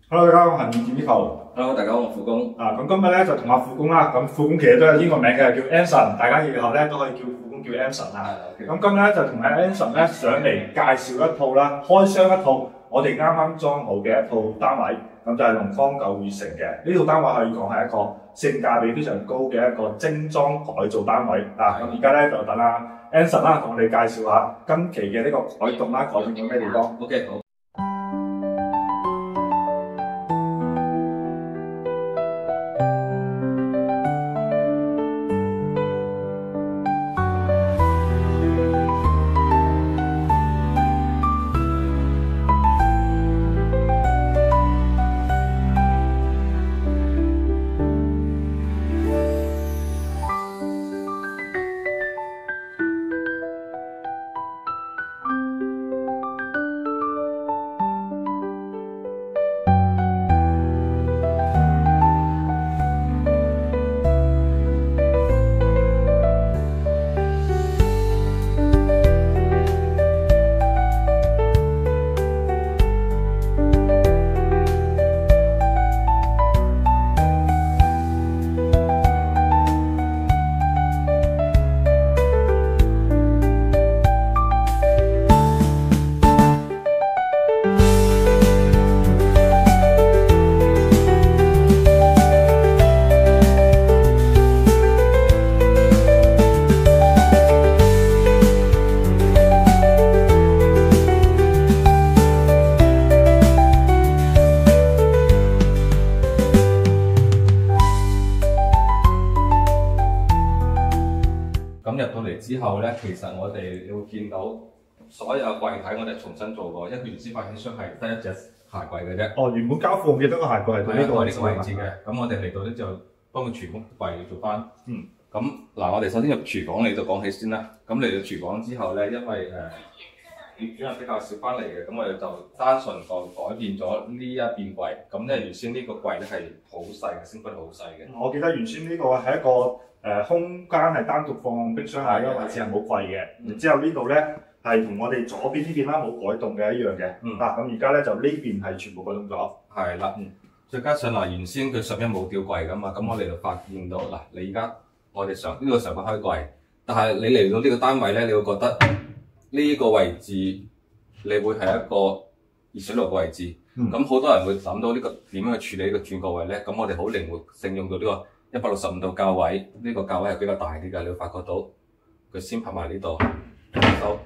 Hello，大家好，我係電子球。Hello，大家好，我副工。咁今日咧就同阿副工啦。咁副工其實都有英文名嘅，叫 Anson， 大家以後咧都可以叫副工叫 Anson 啦。咁今日咧就同阿 Anson 咧上嚟介紹一套啦，開箱一套我哋啱啱裝好嘅一套單位，咁就係龍方舊悅城嘅呢套單位可以講係一個性價比非常高嘅一個精裝改造單位。咁而家咧就等阿 Anson 啦同我哋介紹下今期嘅呢個改動啦，改變咗咩地方 ？OK， 好。咁入到嚟之後咧，其實我哋你會見到所有櫃體我哋重新做過，因為佢原先發展商係得一隻鞋櫃嘅啫。哦，原本交貨我記得個鞋櫃係到呢個位置嘅。咁我哋嚟到咧就幫個廚房櫃做翻。咁嗱，我哋首先入廚房嚟到講起先啦。咁嚟到廚房之後咧，因為業主係比較少翻嚟嘅，咁我哋就單純個改變咗呢一邊櫃。咁因為原先呢個櫃咧係好細嘅，升幅好細嘅。我記得原先呢個係一個空間係單獨放冰箱喺個位置係冇櫃嘅，然之後呢度咧係同我哋左邊呢邊啦冇改動嘅一樣嘅。咁而家咧就呢邊係全部改動咗。係啦。再加上嗱，原先佢上面冇吊櫃噶嘛，咁我哋就發現到嗱，你而家我哋呢個上邊開櫃，但係你嚟到呢個單位咧，你會覺得呢個位置你會係一個熱水爐嘅位置。咁好多人會諗到呢個點樣去處理呢個轉角位咧？咁我哋好靈活性用到呢個165度較位，呢個較位係比較大啲㗎，你會發覺到佢先拍埋呢度收，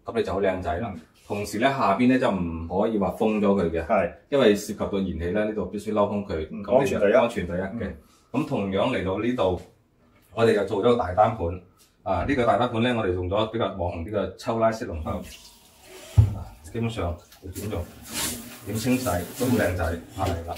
咁你就好靚仔啦。同時咧下邊咧就唔可以話封咗佢嘅，因為涉及到燃氣咧，呢度必須撈封佢，安全第一。安全第一嘅。咁同樣嚟到呢度，我哋又做咗個大單盤。呢個大單盤咧，我哋用咗比較網紅啲嘅抽拉式龍頭。基本上點用點清洗都好靚仔，係啦。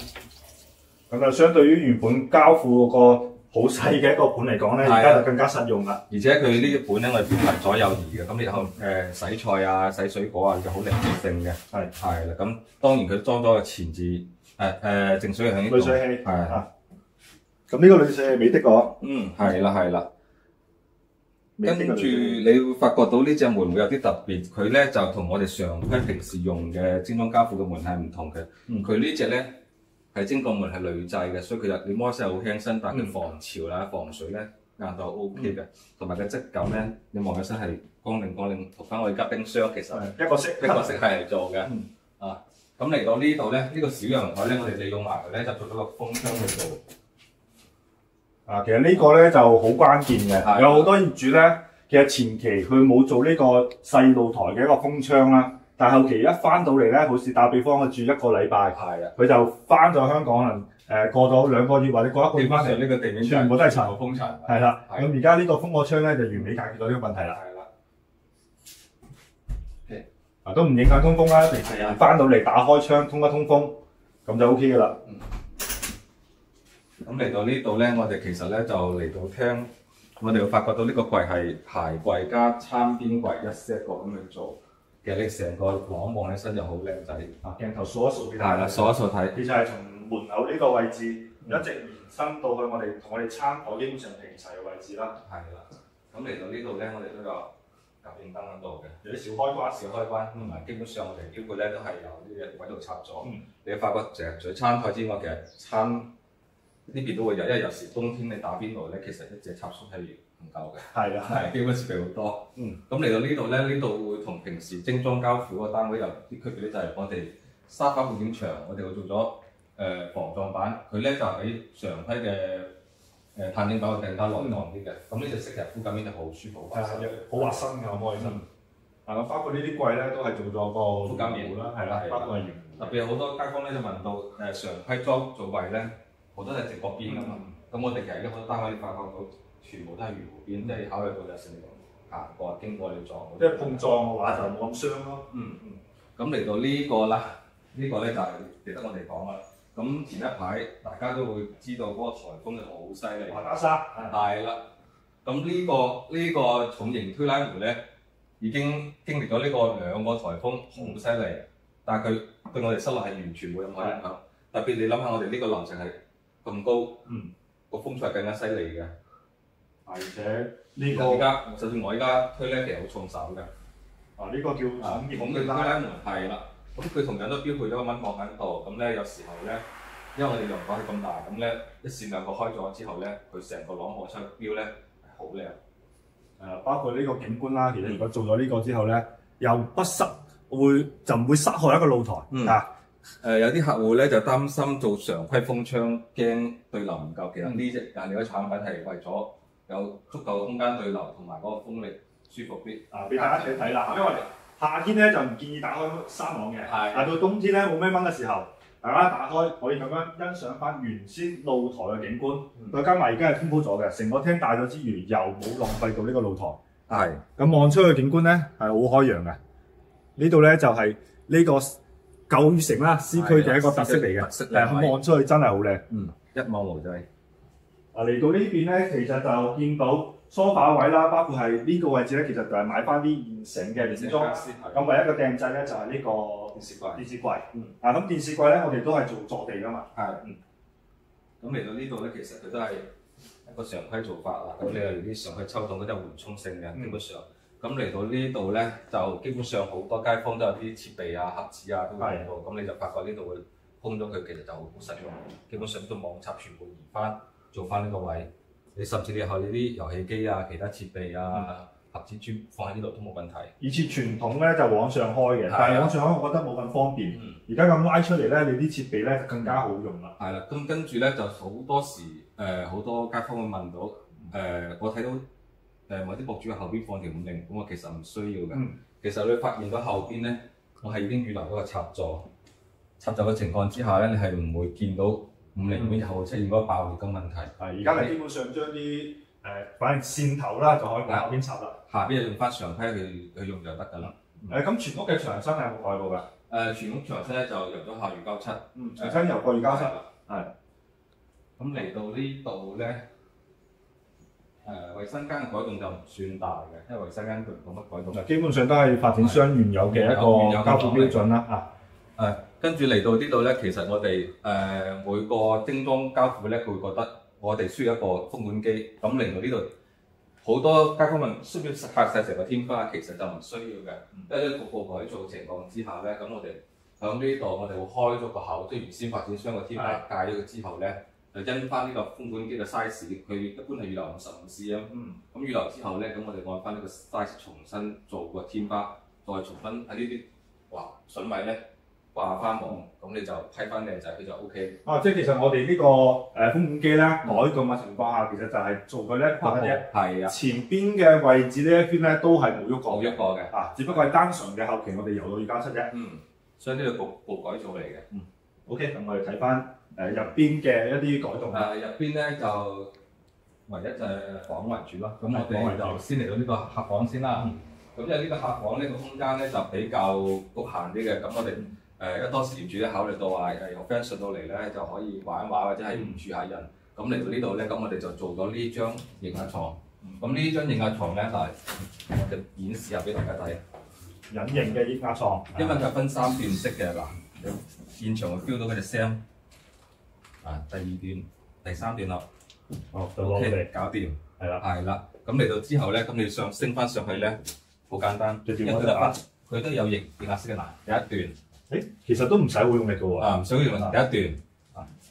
咁就相對於原本交付嗰個好細嘅一個盤嚟講咧，而家就更加實用啦。而且佢呢啲盤咧，我哋編排左右移嘅，咁然後洗菜啊、洗水果啊，就好靈活性嘅。係啦，咁當然佢裝咗個前置淨水器喺呢度。濾水器係。咁呢個濾水器美的個。係啦。跟住你會發覺到呢隻門會有啲特別，佢咧就同我哋常規平時用嘅精裝交付嘅門係唔同嘅。佢呢隻咧係精鋼門係鋁製嘅，所以佢你摸起好輕身，但係佢防潮啦、防水咧硬度 OK 嘅，同埋嘅質感咧，你望起身係光靈，同翻我哋家冰箱其實一個色係嚟做嘅。咁嚟到呢度咧，呢個小陽台咧，我哋利用埋佢咧就做咗個風箱去做。其實呢個咧就好關鍵嘅，有好多業主咧，其實前期佢冇做呢個細露台嘅一個風窗啦，但係後期一翻到嚟咧，好似打比方佢住1個禮拜，佢就翻咗香港可能過咗2個月或者過1個月翻嚟，呢個地面全部都係塵風塵。係啦，咁而家呢個風火窗咧就完美解決到呢個問題啦。都唔影響通風啦，平時翻到嚟打開窗通一通風，咁就 OK 噶啦。咁嚟到呢度咧，我哋其實咧就嚟到廳，我哋會發覺到呢個櫃係鞋櫃加餐邊櫃一 set 個咁去做。其實你成個望起身就好靚仔。鏡頭掃一掃俾大家。係啦，掃一掃睇。其實係從門口呢個位置一直延伸到去同我哋餐台基本上平齊嘅位置啦。係啦。咁嚟到呢度咧，我哋都有感應燈喺度嘅，有啲小開關。小開關，同埋基本上我哋標配咧都係有呢個軌道插座。嗯你發覺除咗餐台之外，其實餐呢邊都會有，因為有時冬天你打邊爐咧，其實一隻插蘇係唔夠嘅。係啊，係基本設備好多。嗯。咁嚟到呢度咧，呢度會同平時精裝交付嗰個單位有啲區別咧，就係我哋沙發背景牆，我哋會做咗防撞板，佢咧就喺常規嘅碳晶板會更加耐燙啲嘅。咁呢隻色其實膚感面就好舒服，係好滑身㗎，我開心。咁包括呢啲櫃咧都係做咗個膚感面啦，係啦，包括係圓。特別好多街坊咧就問到常規裝做櫃咧，好多係直角邊㗎嘛。咁我哋其實咧好多單位你發覺到全部都係圓弧邊，即係考慮到有時你行過經過你撞，即係碰撞嘅話就冇咁傷咯。咁嚟到呢個啦，呢個咧就係值得我哋講啦。咁前一排大家都會知道嗰個颱風就好犀利，華家沙係啦。咁呢個重型推拉門咧，已經經歷咗呢個2個颱風，好犀利。但係佢對我哋室內係完全冇任何影響。特別你諗下，我哋呢個樓層係咁高，個風速係更加犀利嘅。而且呢個而家就算我而家推咧，其實好重手嘅。呢個叫重型推推拉門係啦。咁佢同樣都標配咗個蚊網喺度，咁咧有時候咧，因為我哋陽光係咁大，咁咧一扇兩個開咗之後咧，佢成個朗豪出標咧係好靚。包括呢個景觀啦，其實如果做咗呢個之後咧，又不失就唔會失害一個露台有啲客戶咧就擔心做常規風窗驚對流唔夠，其實呢隻但係你個產品係為咗有足夠空間對流同埋嗰個風力舒服啲。俾大家一齊睇啦，因為夏天咧就唔建議打開三網嘅，但到冬天咧冇咩蚊嘅時候，大家打開可以咁樣欣賞翻原先露台嘅景觀，再加埋而家係通鋪咗嘅，成個廳大咗之餘又冇浪費到呢個露台。係。咁望出去嘅景觀咧係好開揚嘅，呢度咧就係呢個舊月城啦，C區嘅一個特色嚟嘅，望出去真係好靚。一望無際。嚟到呢邊咧，其實就見到梳化位啦，包括係呢個位置咧，其實就係買翻啲現成嘅電裝。咁唯一個訂製咧就係呢個電視櫃。咁電視櫃咧，我哋都係做坐地噶嘛。咁嚟到呢度咧，其實佢都係一個常規做法啦。咁你係啲常規抽動嗰啲係緩衝性嘅，基本上。咁嚟到呢度咧，就基本上好多街坊都有啲設備啊、盒子啊都會用到。咁你就發覺呢度會封咗佢，其實就好實用。基本上都網插全部移翻，做翻呢個位。你甚至你後你啲遊戲機啊、其他設備啊、盒子專放喺呢度都冇問題。以前傳統咧就往上開嘅，但係往上開我覺得冇咁方便。而家咁拉出嚟咧，你啲設備咧更加好用啦。係啦，咁跟住咧就好多時好多街坊會問到我睇到某啲博主後邊放條501，咁我其實唔需要嘅。其實你發現到後邊咧，我係已經預留咗個插座。插座嘅情況之下咧，你係唔會見到501後出現嗰個爆裂嘅問題。而家係基本上將啲反正線頭啦，就可以喺後邊插啦。下邊就用翻常規去用就得㗎啦。咁全屋嘅牆身係有冇改過㗎？全屋牆身咧就入咗下魚膠漆。牆身油過魚膠漆。咁嚟到呢度咧，衞生間嘅改動就唔算大嘅，因為衞生間佢冇乜改動。基本上都係發展商原有嘅一個交付標準啦。跟住嚟到呢度咧，其實我哋每個精裝交付咧，佢會覺得我哋需要一個風管機。咁嚟到呢度，好多街坊問需唔需要拆晒成個天花，其實就唔需要嘅。因為局部改造情況之下咧，咁我哋喺呢度我哋會開咗個口，即係原先發展商個天花界咗佢之後咧，就因翻呢個風管機嘅 size，佢一般係預留55cm。咁預留之後咧，咁我哋按翻呢個 size 重新做個天花，再重新喺呢啲筍位咧。掛翻網，咁你就批翻靚仔，佢就 O K。即係其實我哋呢個風管機咧改動嘅情況下，其實就係做佢咧拍嘅係啊。前邊嘅位置呢一圈咧都係冇喐過。冇喐過嘅。只不過係單純嘅後期我哋油到魚膠漆啫。所以呢個局部改造嚟嘅。O K，咁我哋睇翻入邊嘅一啲改動。入邊咧就唯一就係房為主咯。咁我哋就先嚟到呢個客房先啦。咁因為呢個客房呢個空間咧就比較局限啲嘅，咁我哋一多時業主咧考慮到話有 friend 上到嚟咧就可以玩一玩或者係唔住下人，咁嚟到呢度咧，咁我哋就做咗呢張液壓床。咁呢張液壓床咧，就係我哋演示下俾大家睇。隱形嘅液壓床，因為佢分3段式嘅嗱，現場會 feel 到佢隻聲。第2段、第3段啦。就攞嚟搞掂。係啦。係啦。咁嚟到之後咧，咁你升翻上去咧，好簡單，直接因為攞就打。佢都有液壓式嘅嗱，第一段其實都唔使好用力嘅喎。啊，唔需要用第一段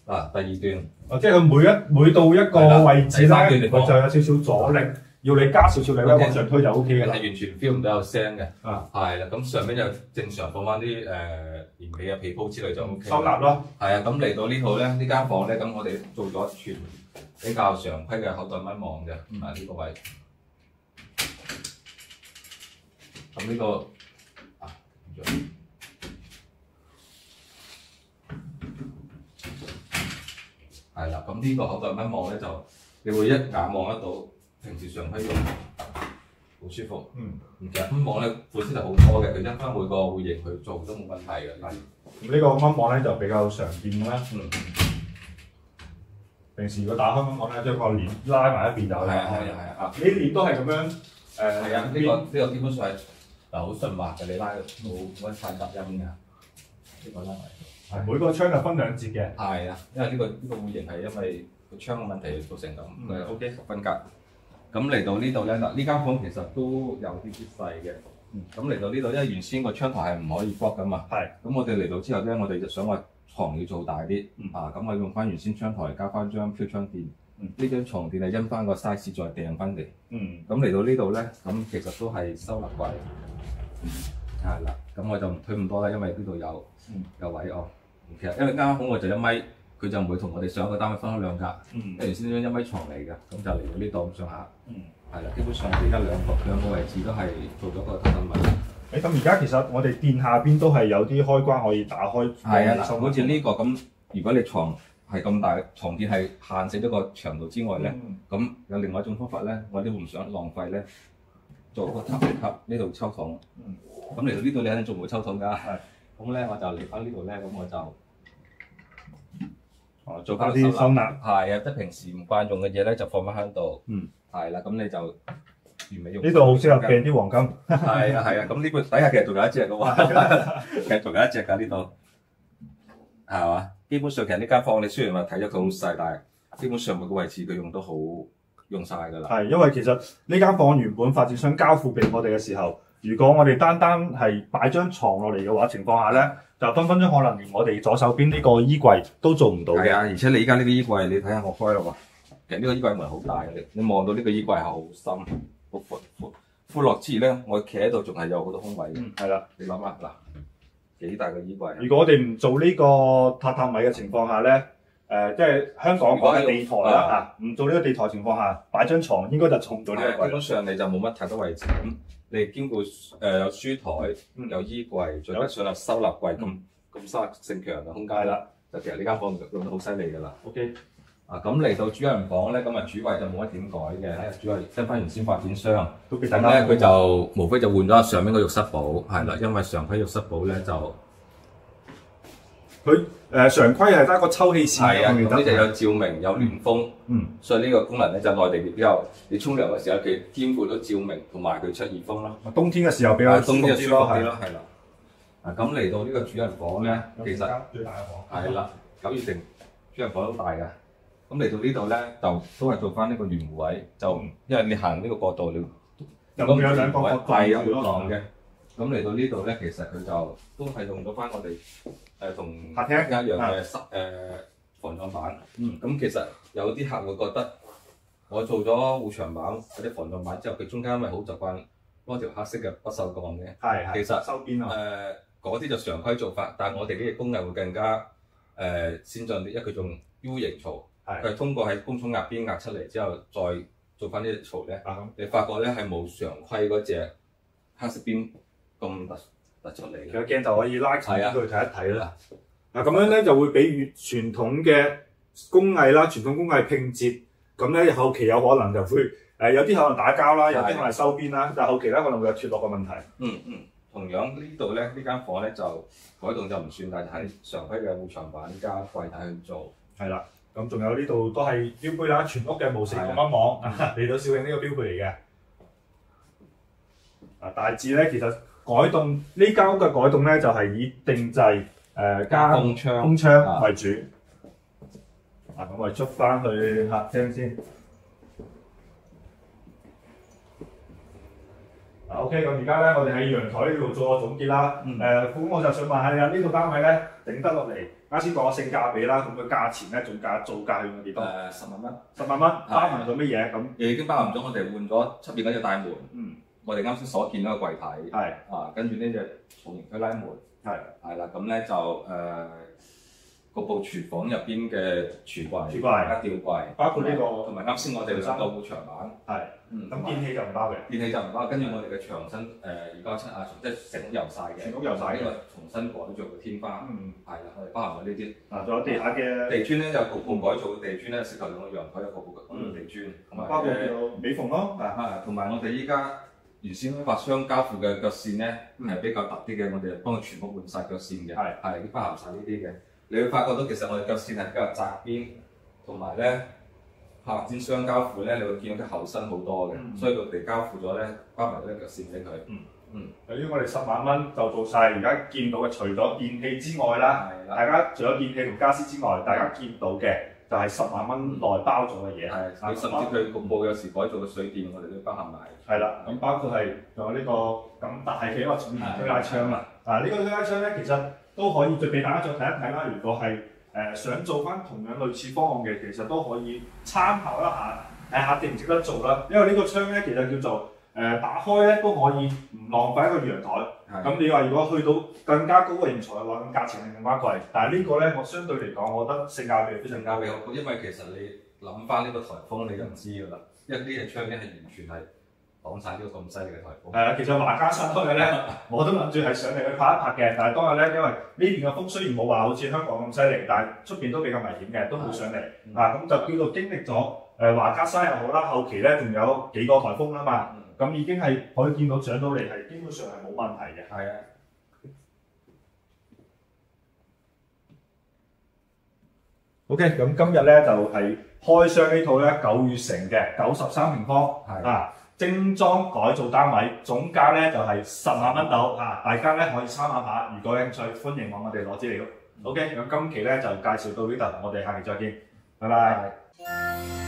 啊，第二段。即係佢每到一個位置咧，第三段佢就有少少阻力，要你加少少力咧往上推就 O K 嘅啦。係完全 feel 唔到有聲嘅。啊，係啦，咁上邊就正常放翻啲棉被啊、被鋪之類就 O K。收納咯。係啊，咁嚟到呢度咧，呢間房咧，咁我哋做咗全比較常規嘅口袋蚊網嘅，啊呢個位。咁呢個啊，係啦，咁呢個口袋蚊網咧就你會一眼望得到，平時常規用好舒服。其實蚊網咧款式就好多嘅，佢因翻每個戶型去做都冇問題嘅。咁呢個蚊網咧就比較常見嘅啦。平時如果打開蚊網咧，將個鏈拉埋一邊就可以。係啊，呢啲鏈都係咁樣。係啊，呢個基本上係好順滑嘅，你拉冇乜太雜音㗎。呢個拉埋。係每個窗就分兩節嘅。係啊，因為呢個戶型係因為個窗嘅問題造成咁，OK 分隔。咁嚟到呢度咧，嗱呢間房其實都有啲細嘅。咁嚟到呢度，因為原先個窗台係唔可以 block 噶嘛。係。咁我哋嚟到之後咧，我哋就想話床要做大啲。咁我用翻原先窗台加翻張飄窗墊。呢張床墊係因翻個 size 再訂翻嚟。咁嚟到呢度咧，咁其實都係收納櫃。係啦，咁我就唔推咁多啦，因為呢度有位哦。其實因為間房我就1米，佢就唔會同我哋上一個單位分開兩格。原先張1米床嚟嘅，咁就嚟到呢度咁上下。係啦，基本上而家兩個位置都係做咗個榻榻米。咁而家其實我哋墊下邊都係有啲開關可以打開。係啊，好似呢個咁，如果你床係咁大，床墊係限死咗個長度之外咧，咁有另外一種方法咧，我哋唔想浪費咧，做個塔級呢度抽筒。咁嚟到呢度你肯定仲會抽筒㗎。咁咧我就嚟翻呢度咧，咁我就做翻啲收納。係啊，即係平時唔慣用嘅嘢咧，就放翻喺度。係啦，咁你就完美用。呢度好適合掟啲黃金。係啊，咁呢個底下其實仲有一隻嘅喎，其實仲有一隻㗎呢度，係嘛？基本上其實呢間房你雖然話睇咗佢好細，但係基本上每個位置佢用都好用晒㗎啦。係，因為其實呢間房原本發展商交付俾我哋嘅時候，如果我哋單係擺張床落嚟嘅話，情況下咧，就分分鐘可能連我哋左手邊呢個衣櫃都做唔到嘅。係啊，而且你依家呢個衣櫃，你睇下我開啦喎，其實呢個衣櫃門好大嘅，你望到呢個衣櫃係好深、好闊落之餘咧，我企喺度仲係有好多空位嘅。係啦，你諗下嗱，幾大個衣櫃？如果我哋唔做呢個榻榻米嘅情況下咧，即係香港講嘅地台啦嚇，唔做呢個地台情況下，擺張床應該就做唔到呢個櫃。基本上你就冇乜太多位置。你兼顧有書台、有衣櫃，再加上有收納櫃咁收納性強嘅空間啦，就其實呢間房用得好犀利㗎啦。OK。咁嚟到主人房咧，咁主櫃就冇乜點改嘅，主櫃跟翻原先發展商。都俾大家。咁咧佢就無非就換咗上面個浴室寶，係啦，因為常規浴室寶咧就佢常規係得一個抽氣扇。係啊，咁呢就有照明有暖風。所以呢個功能咧就內地比較，你沖涼嘅時候佢兼顧到照明同埋佢出熱風咯。冬天嘅時候比較冬天就舒服啲咯，係啦。咁嚟到呢個主人房咧，其實最大嘅房。係啦，9月城主人房都大㗎。咁嚟到呢度咧，就都係做翻呢個圓弧位，就因為你行呢個角度，你如果有兩個角度係有回廊嘅。咁嚟到呢度咧，其實佢就都係用咗翻我哋同客廳一樣嘅防撞板。咁其實有啲客會覺得，我做咗護牆板或者防撞板之後，佢中間咪好習慣攞條黑色嘅不鏽鋼嘅。係其實收邊啊。嗰啲就常規做法，但係我哋呢個工藝會更加先進啲，因為佢用 U 型槽。佢係通過喺工廠壓邊壓出嚟之後，再做翻呢隻槽咧，你發覺咧係冇常規嗰隻黑色邊咁突出嚟。個鏡頭可以拉近佢睇一睇啦。咁樣咧就會比傳統嘅工藝啦，傳統工藝拼接，咁咧後期有可能就會有啲可能打膠啦，有啲可能收邊啦，但係後期咧可能會有脫落嘅問題。同樣呢度咧呢間房咧就改動就唔算大，就係常規嘅護牆板加櫃體去做。係啦。咁仲有呢度都係標配啦，全屋嘅無線控蚊網嚟到肇慶呢個標配嚟嘅。大致咧其實改動呢間屋嘅改動咧就係以定製加風窗為主。咁我哋出翻去客廳先。OK， 咁而家咧，我哋喺陽台呢度做個總結啦。副工我就想問下你啊，呢套單位咧頂得落嚟，啱先講性價比啦，咁個價錢咧造價用咗幾多？10萬蚊，10萬蚊，包含咗乜嘢咁？已經包含咗我哋換咗出邊嗰隻大門，我哋啱先所見嗰個櫃體，跟住呢隻重型推拉門，係啦，咁咧就嗰部廚房入邊嘅櫥櫃加吊櫃，包括呢個同埋啱先我哋兩道牆板，咁電器就唔包嘅，電器就唔包，跟住我哋嘅牆身297即係成屋油晒嘅，成屋油晒呢個重新改造嘅天花，係啦，我哋包含咗呢啲。嗱，仲有地下嘅地磚咧，就局部改造嘅地磚咧，涉及兩個陽台有局部改造地磚，同埋包括叫美縫咯，同埋我哋依家原先挖箱交付嘅腳線咧係比較突啲嘅，我哋幫佢全部換晒腳線嘅，係包含晒呢啲嘅。你會發覺到其實我哋腳線係比較窄邊，同埋咧下邊雙交付咧，你會見到佢厚身好多嘅，所以我哋交付咗咧包埋咗啲腳線俾佢。由於我哋10萬蚊就做晒而家見到嘅，除咗電器之外啦，大家除咗電器同家私之外，大家見到嘅就係10萬蚊內包咗嘅嘢。係，甚至佢局部有時改造嘅水電，我哋都包含埋。係啦，咁包括係仲有呢個咁大嘅一個重型推拉窗啦。呢個推拉窗咧，其實都可以再俾大家再睇一睇啦。如果係想做翻同樣類似方案嘅，其實都可以參考一下，睇下值唔值得做啦。因為呢個窗咧，其實叫做打開咧都可以唔浪費一個陽台。咁你話如果去到更加高嘅型材嘅話，咁價錢係更加貴。但係呢個咧，我相對嚟講，我覺得性價比非常高。因為其實你諗翻呢個颱風，你就唔知㗎啦。因為呢隻窗咧係完全係擋晒呢個咁犀利嘅颱風。其實華家山嗰日咧，我都諗住係上嚟去拍一拍嘅，但係當日咧，因為呢邊嘅風雖然冇話好似香港咁犀利，但係出邊都比較危險嘅，都冇上嚟。咁就叫做經歷咗華家山又好啦，後期咧仲有幾個颱風啦嘛，咁已經係可以見到上到嚟係基本上係冇問題嘅。係啊。OK， 咁今日咧就係開箱呢套咧9月城嘅93平方精裝改造單位，總價咧就係10萬蚊到大家咧可以參考下，如果有興趣歡迎揾我哋攞資料。OK，咁今期咧就介紹到呢度，我哋下期再見，拜拜。